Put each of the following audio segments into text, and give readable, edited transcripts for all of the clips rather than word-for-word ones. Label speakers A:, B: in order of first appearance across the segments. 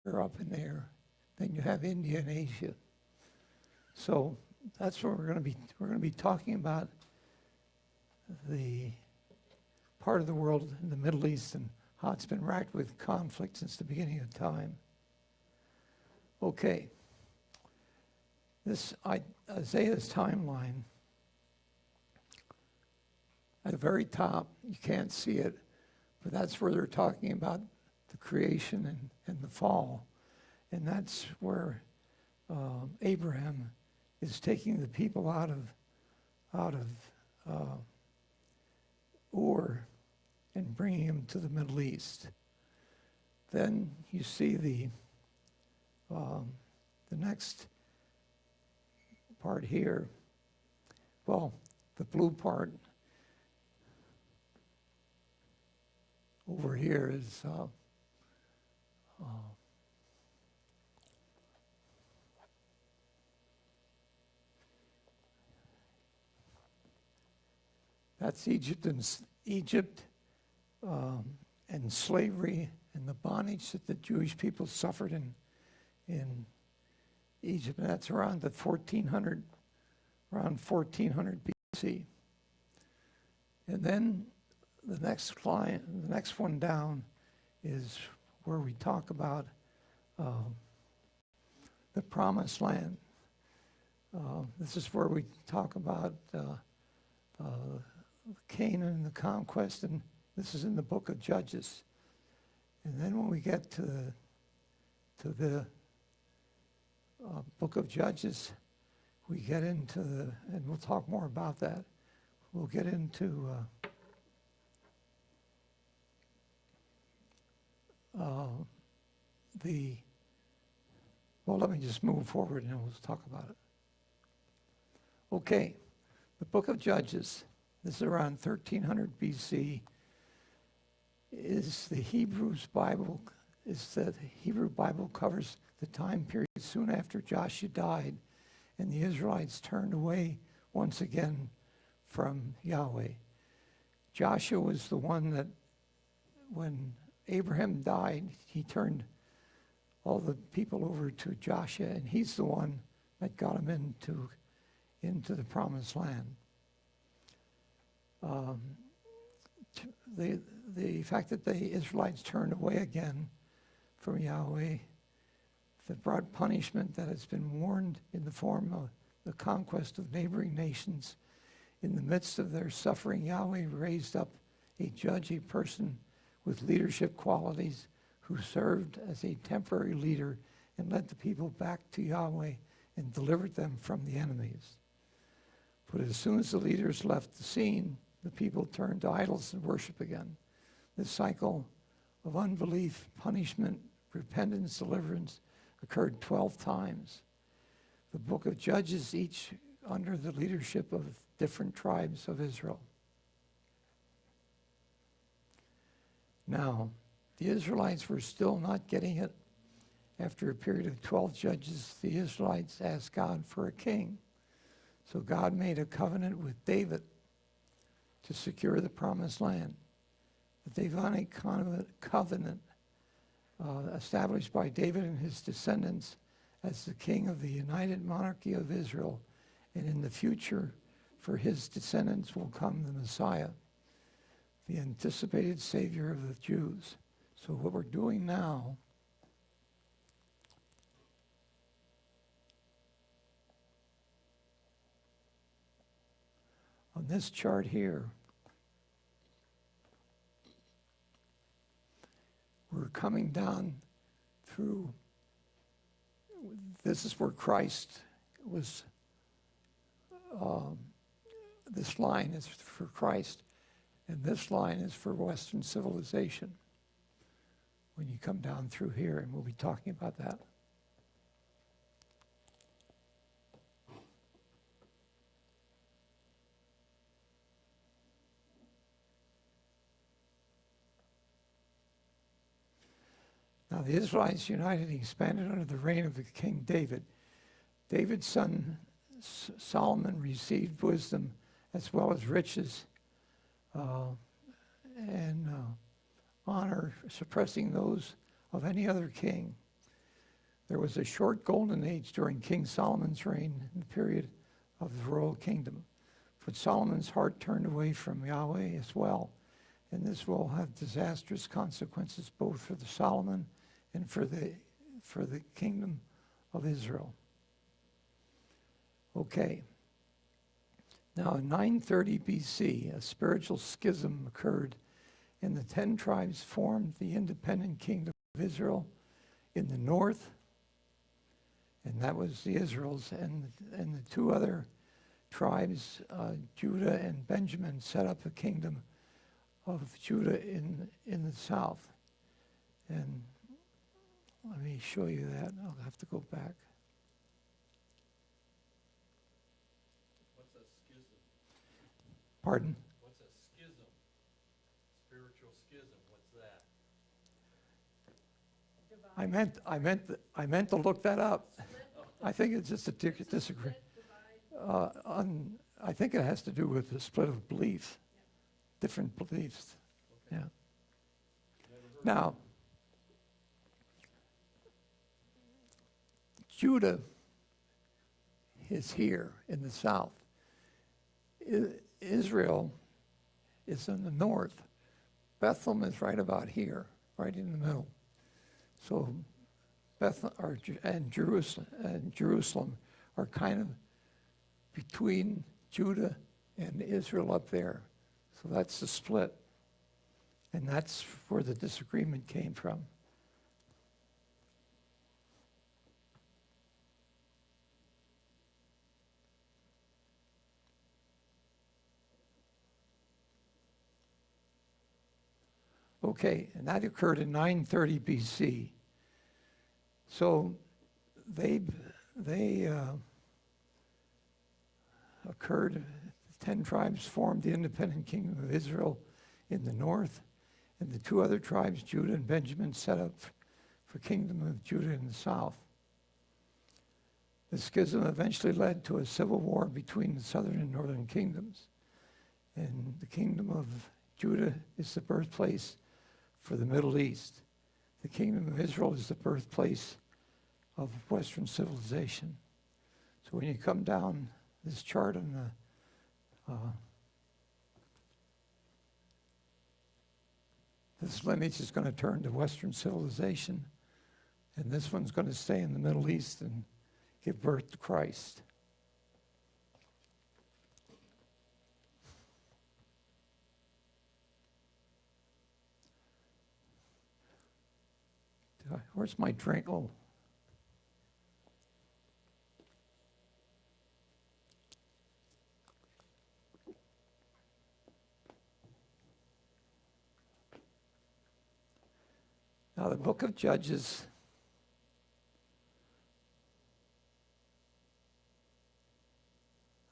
A: are up in there. Then you have India and Asia. So that's what we're going to be talking about, the part of the world in the Middle East and how it's been racked with conflict since the beginning of time. Okay. This Isaiah's timeline, at the very top, you can't see it, but that's where they're talking about the creation and the fall. And that's where Abraham is taking the people out of Ur and bringing them to the Middle East. Then you see the next part here. Well, the blue part over here is that's Egypt and slavery and the bondage that the Jewish people suffered in Egypt. And that's around 1400 BC. And then the next one down is where we talk about the Promised Land. This is where we talk about Canaan and the conquest, and this is in the book of Judges. And then when we get to the book of Judges, we get into and we'll talk more about that. We'll get into well, let me just move forward and we'll talk about it. Okay, the book of Judges, this is around 1300 BC, is the Hebrew Bible covers the time period soon after Joshua died and the Israelites turned away once again from Yahweh. Joshua was the one that, when Abraham died, he turned all the people over to Joshua, and he's the one that got them into the Promised Land. The fact that the Israelites turned away again from Yahweh, that brought punishment that has been warned in the form of the conquest of neighboring nations. In the midst of their suffering, Yahweh raised up a judge, a person with leadership qualities, who served as a temporary leader and led the people back to Yahweh and delivered them from the enemies. But as soon as the leaders left the scene, the people turned to idols and worship again. This cycle of unbelief, punishment, repentance, deliverance occurred 12 times. The book of Judges, each under the leadership of different tribes of Israel. Now, the Israelites were still not getting it. After a period of 12 judges, the Israelites asked God for a king. So God made a covenant with David to secure the Promised Land. The Davidic covenant established by David and his descendants as the king of the united monarchy of Israel, and in the future, for his descendants will come the Messiah, the anticipated Savior of the Jews. So what we're doing now on this chart here, we're coming down through, this is where Christ was, this line is for Christ, and this line is for Western civilization. When you come down through here, and we'll be talking about that. Now the Israelites united and expanded under the reign of the King David. David's son Solomon received wisdom as well as riches and honor, suppressing those of any other king. There was a short golden age during King Solomon's reign in the period of the royal kingdom. But Solomon's heart turned away from Yahweh as well, and this will have disastrous consequences both for the Solomon and for the kingdom of Israel. Okay. Now, in 930 BC, a spiritual schism occurred, and the 10 tribes formed the independent kingdom of Israel in the north, and that was the Israels, and the two other tribes, Judah and Benjamin, set up a kingdom of Judah in the south. And let me show you that. I'll have to go back.
B: What's a schism?
A: Pardon?
B: What's a schism? Spiritual schism, what's that?
A: I meant to look that up. I think it's just a disagree. I think it has to do with the split of beliefs, different beliefs.
B: Okay.
A: Yeah. Now, Judah is here in the south. Israel is in the north. Bethlehem is right about here, right in the middle. So Jerusalem are kind of between Judah and Israel up there. So that's the split. And that's where the disagreement came from. Okay, and that occurred in 930 BC. So they occurred, 10 tribes formed the independent kingdom of Israel in the north, and the two other tribes, Judah and Benjamin, set up for kingdom of Judah in the south. The schism eventually led to a civil war between the southern and northern kingdoms. And the kingdom of Judah is the birthplace for the Middle East. The kingdom of Israel is the birthplace of Western civilization. So when you come down this chart on the this lineage is going to turn to Western civilization, and this one's going to stay in the Middle East and give birth to Christ. Where's my drink? Oh. Now, the book of Judges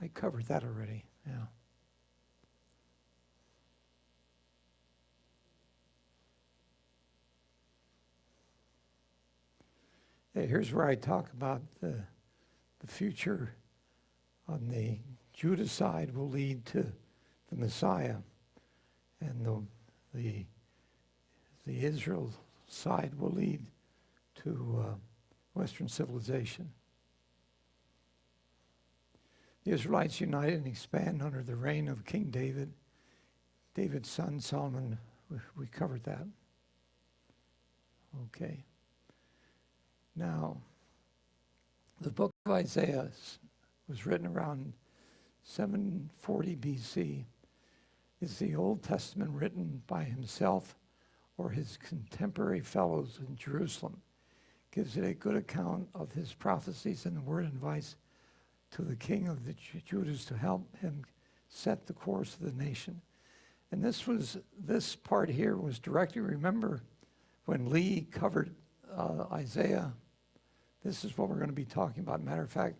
A: I covered that already, yeah. Yeah, here's where I talk about the future on the Judah side will lead to the Messiah, and the Israel side will lead to Western civilization. The Israelites unite and expand under the reign of King David. David's son Solomon, we covered that. Okay. Now, the book of Isaiah was written around 740 BC. It's the Old Testament written by himself or his contemporary fellows in Jerusalem. Gives it a good account of his prophecies and the word and advice to the king of the Judas to help him set the course of the nation. And this part here was directly, remember when Lee covered Isaiah, this is what we're going to be talking about. Matter of fact,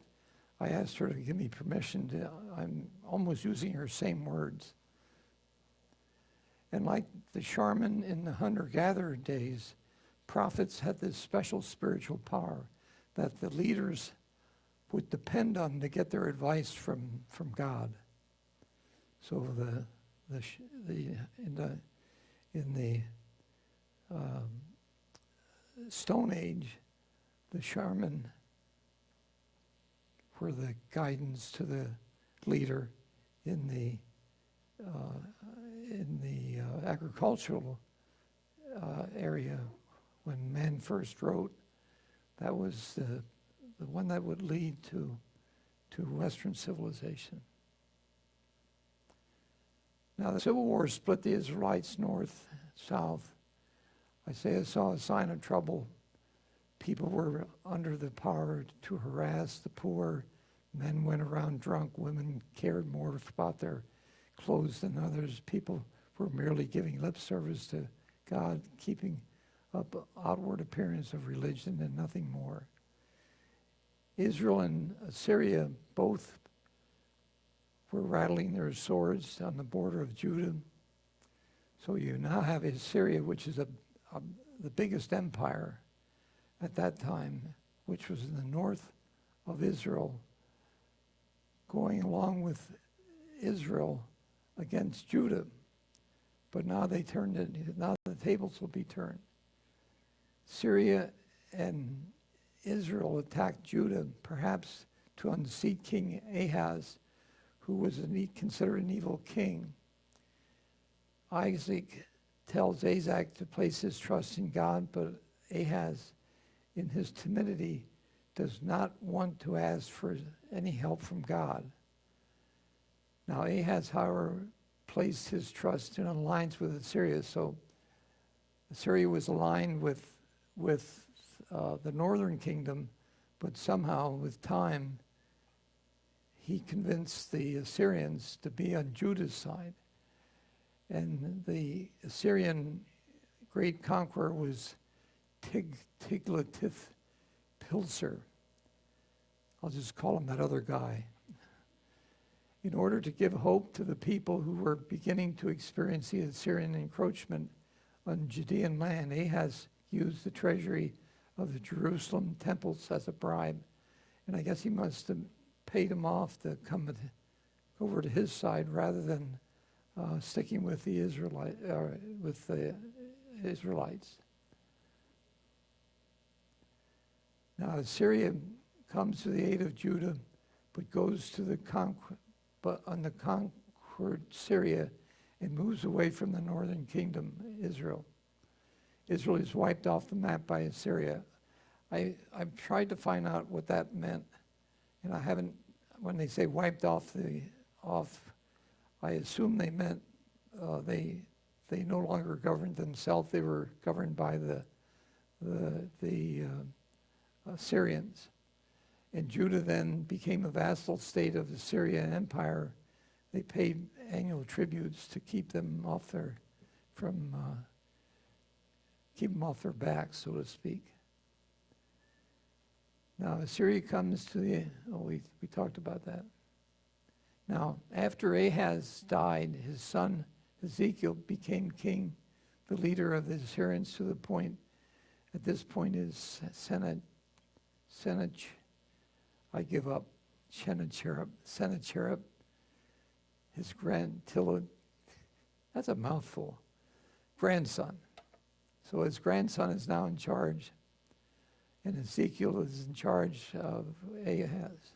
A: I asked her to give me permission to, I'm almost using her same words. And like the Sharman in the hunter-gatherer days, prophets had this special spiritual power that the leaders would depend on to get their advice from God. So in the Stone Age, the Sharman were the guidance to the leader in the agricultural area when man first wrote. That was the one that would lead to Western civilization. Now the Civil War split the Israelites north, south. Isaiah saw a sign of trouble. People were under the power to harass the poor. Men went around drunk. Women cared more about their clothes than others. People were merely giving lip service to God, keeping up outward appearance of religion and nothing more. Israel and Assyria both were rattling their swords on the border of Judah. So you now have Assyria, which is the biggest empire at that time, which was in the north of Israel, going along with Israel against Judah. But now they turned it, now the tables will be turned. Syria and Israel attacked Judah, perhaps to unseat King Ahaz, who was considered an evil king. Isaac tells Isaac to place his trust in God, but Ahaz, in his timidity, does not want to ask for any help from God. Now Ahaz, however, placed his trust in an alliance with Assyria. So Assyria was aligned with the northern kingdom, but somehow with time, he convinced the Assyrians to be on Judah's side. And the Assyrian great conqueror was Tiglath-Pileser. I'll just call him that other guy. In order to give hope to the people who were beginning to experience the Assyrian encroachment on Judean land, Ahaz used the treasury of the Jerusalem temples as a bribe. And I guess he must have paid him off to come over to his side rather than sticking with the Israelites. Now Assyria comes to the aid of Judah, but goes to the conquered Syria and moves away from the northern kingdom, Israel. Israel is wiped off the map by Assyria. I've tried to find out what that meant, and I haven't. When they say wiped off, I assume they meant they no longer governed themselves. They were governed by the Assyrians. And Judah then became a vassal state of the Syrian Empire. They paid annual tributes to keep them off their backs, so to speak. Now Assyria comes to we talked about that. Now after Ahaz died, his son Ezekiel became king, the leader of the Assyrians at this point is Sennacherib. I give up. Sennacherib, his that's a mouthful, grandson. So his grandson is now in charge, and Ezekiel is in charge of Ahaz.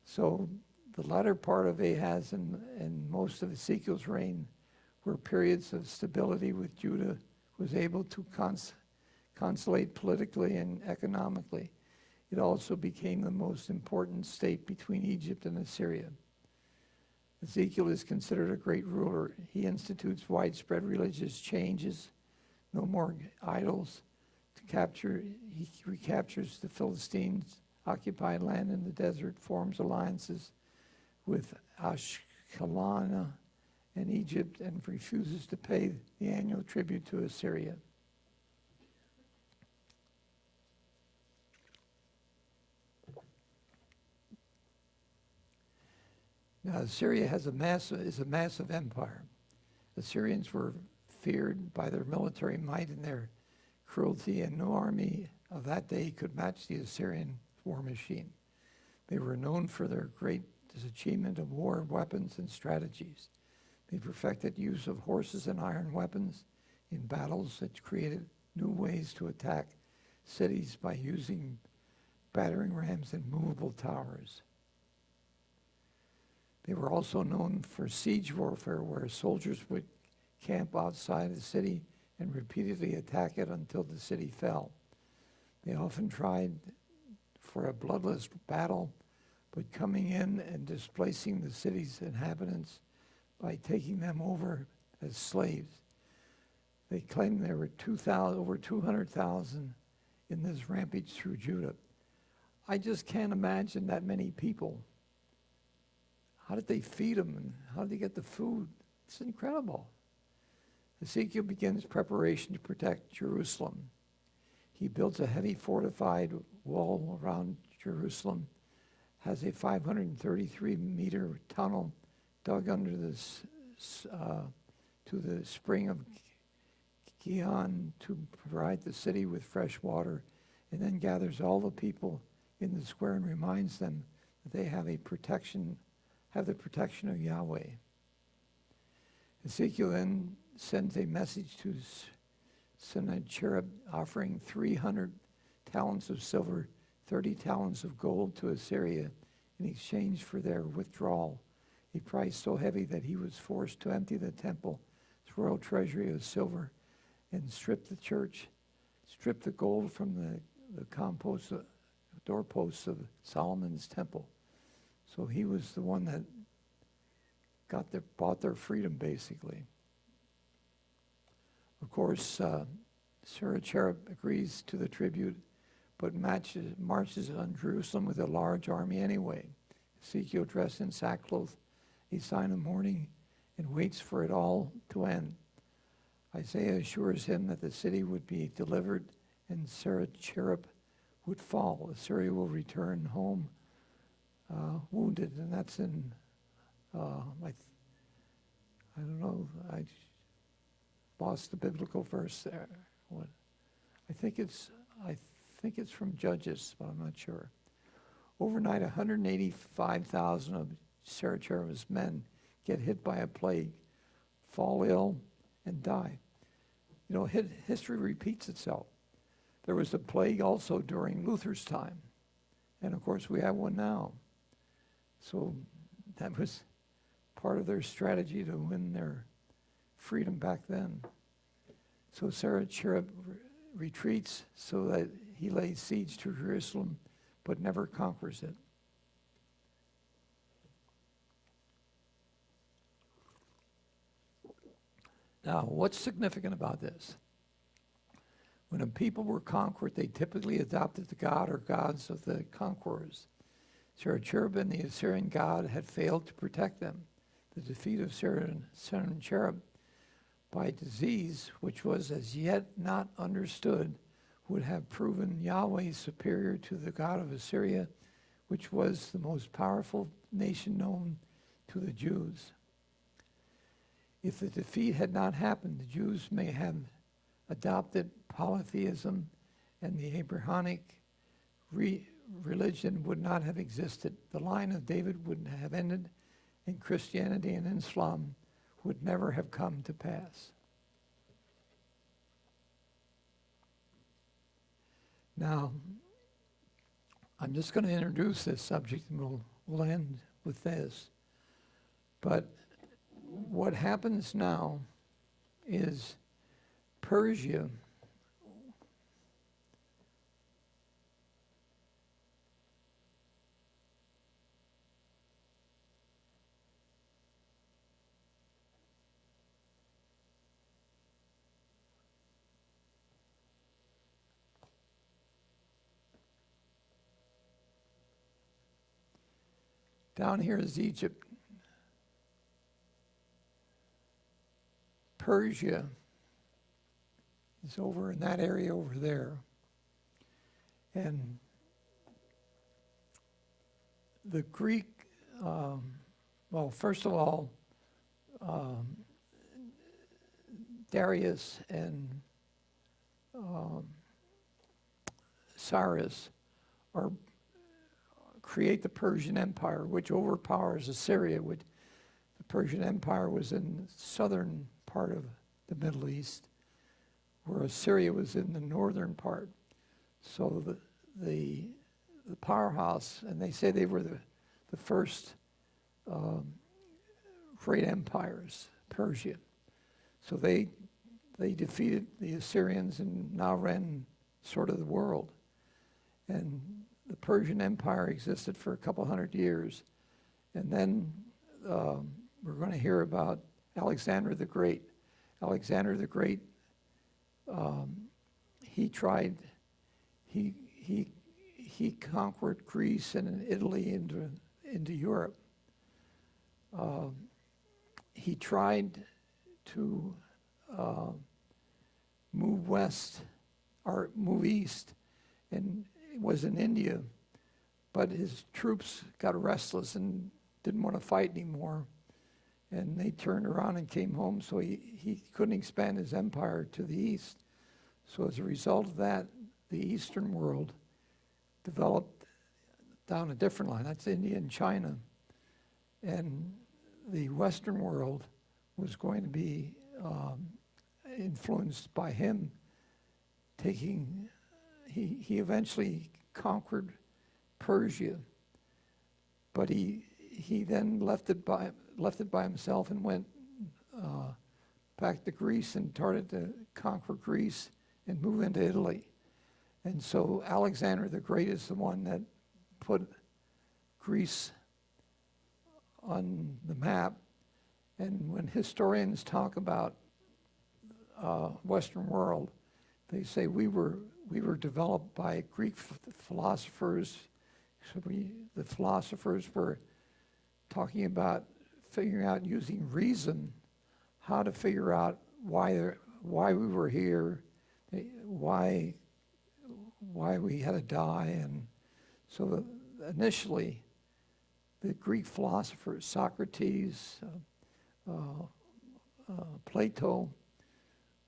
A: So the latter part of Ahaz and most of Ezekiel's reign were periods of stability with Judah was able to consolidate politically and economically. It also became the most important state between Egypt and Assyria. Ezekiel is considered a great ruler. He institutes widespread religious changes, no more idols. He recaptures the Philistines' occupied land in the desert, forms alliances with Ashkelon and Egypt, and refuses to pay the annual tribute to Assyria. Now, Assyria is a massive empire. Assyrians were feared by their military might and their cruelty, and no army of that day could match the Assyrian war machine. They were known for their great achievement of war weapons and strategies. They perfected use of horses and iron weapons in battles that created new ways to attack cities by using battering rams and movable towers. They were also known for siege warfare, where soldiers would camp outside the city and repeatedly attack it until the city fell. They often tried for a bloodless battle, but coming in and displacing the city's inhabitants by taking them over as slaves. They claimed there were over 200,000 in this rampage through Judah. I just can't imagine that many people. How did they feed them, and how did they get the food? It's incredible. Ezekiel begins preparation to protect Jerusalem. He builds a heavy fortified wall around Jerusalem, has a 533-meter tunnel dug under this to the spring of Gihon to provide the city with fresh water, and then gathers all the people in the square and reminds them that they have the protection of Yahweh. Ezekiel then sends a message to Sennacherib offering 300 talents of silver, 30 talents of gold to Assyria in exchange for their withdrawal, a price so heavy that he was forced to empty the temple's royal treasury of silver and strip the gold from the doorposts of Solomon's temple. So he was the one that bought their freedom, basically. Of course, Sennacherib agrees to the tribute, but marches on Jerusalem with a large army anyway. Ezekiel, dressed in sackcloth, a sign of mourning, and waits for it all to end. Isaiah assures him that the city would be delivered and Sennacherib would fall. Assyria will return home wounded, and that's in, I don't know, I lost the biblical verse there. What? I think it's from Judges, but I'm not sure. Overnight, 185,000 of Sennacherib's men get hit by a plague, fall ill, and die. You know, history repeats itself. There was a plague also during Luther's time, and of course we have one now. So that was part of their strategy to win their freedom back then. So Sennacherib retreats so that he lays siege to Jerusalem, but never conquers it. Now, what's significant about this? When a people were conquered, they typically adopted the god or gods of the conquerors. Sennacherib and the Assyrian god had failed to protect them. The defeat of Sennacherib by disease, which was as yet not understood, would have proven Yahweh superior to the god of Assyria, which was the most powerful nation known to the Jews. If the defeat had not happened, the Jews may have adopted polytheism, and the Abrahamic religion would not have existed. The line of David would have ended, and Christianity and Islam would never have come to pass. Now, I'm just going to introduce this subject, and we'll end with this. But what happens now is Persia down here is Egypt. Persia is over in that area over there. And the Greek, well, first of all, Darius and Cyrus create the Persian Empire, which overpowers Assyria. The Persian Empire was in the southern part of the Middle East, where Assyria was in the northern part. So the powerhouse, and they say they were the first great empires, Persia. So they defeated the Assyrians and now ran sort of the world. And the Persian Empire existed for a couple hundred years. And then we're going to hear about Alexander the Great. Alexander the Great, he conquered Greece and Italy into Europe. He tried to move west or move east, and it was in India, but his troops got restless and didn't want to fight anymore, and they turned around and came home, so he couldn't expand his empire to the east. So as a result of that, the Eastern world developed down a different line. That's India and China. And the Western world was going to be influenced by him he eventually conquered Persia, but he then left it by himself and went back to Greece and started to conquer Greece and move into Italy. And so Alexander the Great is the one that put Greece on the map. And when historians talk about Western world, they say we were developed by Greek philosophers. So the philosophers were talking about figuring out using reason how to figure out why we were here, why we had to die. And so initially, the Greek philosophers, Socrates, Plato,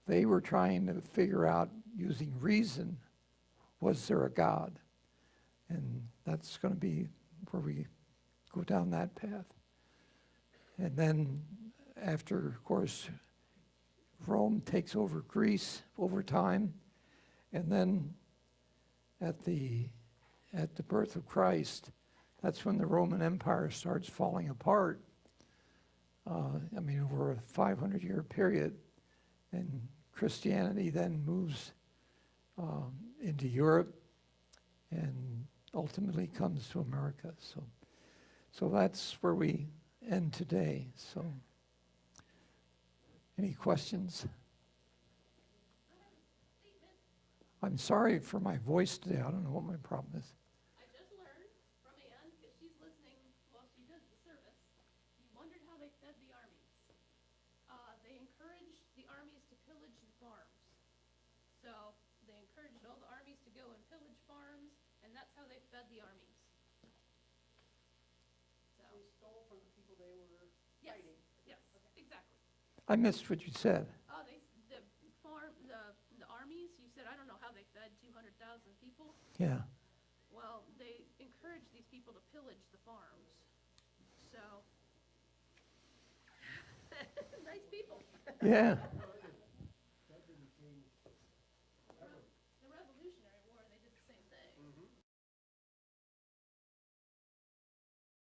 A: they were trying to figure out using reason, was there a God? And that's going to be where we go down that path. And then after, of course, Rome takes over Greece over time, and then at the birth of Christ, that's when the Roman Empire starts falling apart. Over a 500-year period, and Christianity then moves into Europe and ultimately comes to America. So that's where we end today. So, any questions? I'm sorry for my voice today. I don't know what my problem is.
C: I just learned from Ann, because she's listening while she does the service, you wondered how they fed the armies. They encouraged the armies to pillage the farms. So they encouraged all the armies to go and pillage farms, and that's how they fed the armies. So,
D: They stole from the people they were
C: yes,
D: fighting.
C: yes, exactly.
A: I missed what you said.
C: The armies, you said, I don't know how they fed 200,000 people.
A: Yeah.
C: Well, they encouraged these people to pillage the farms. So, nice people.
A: Yeah.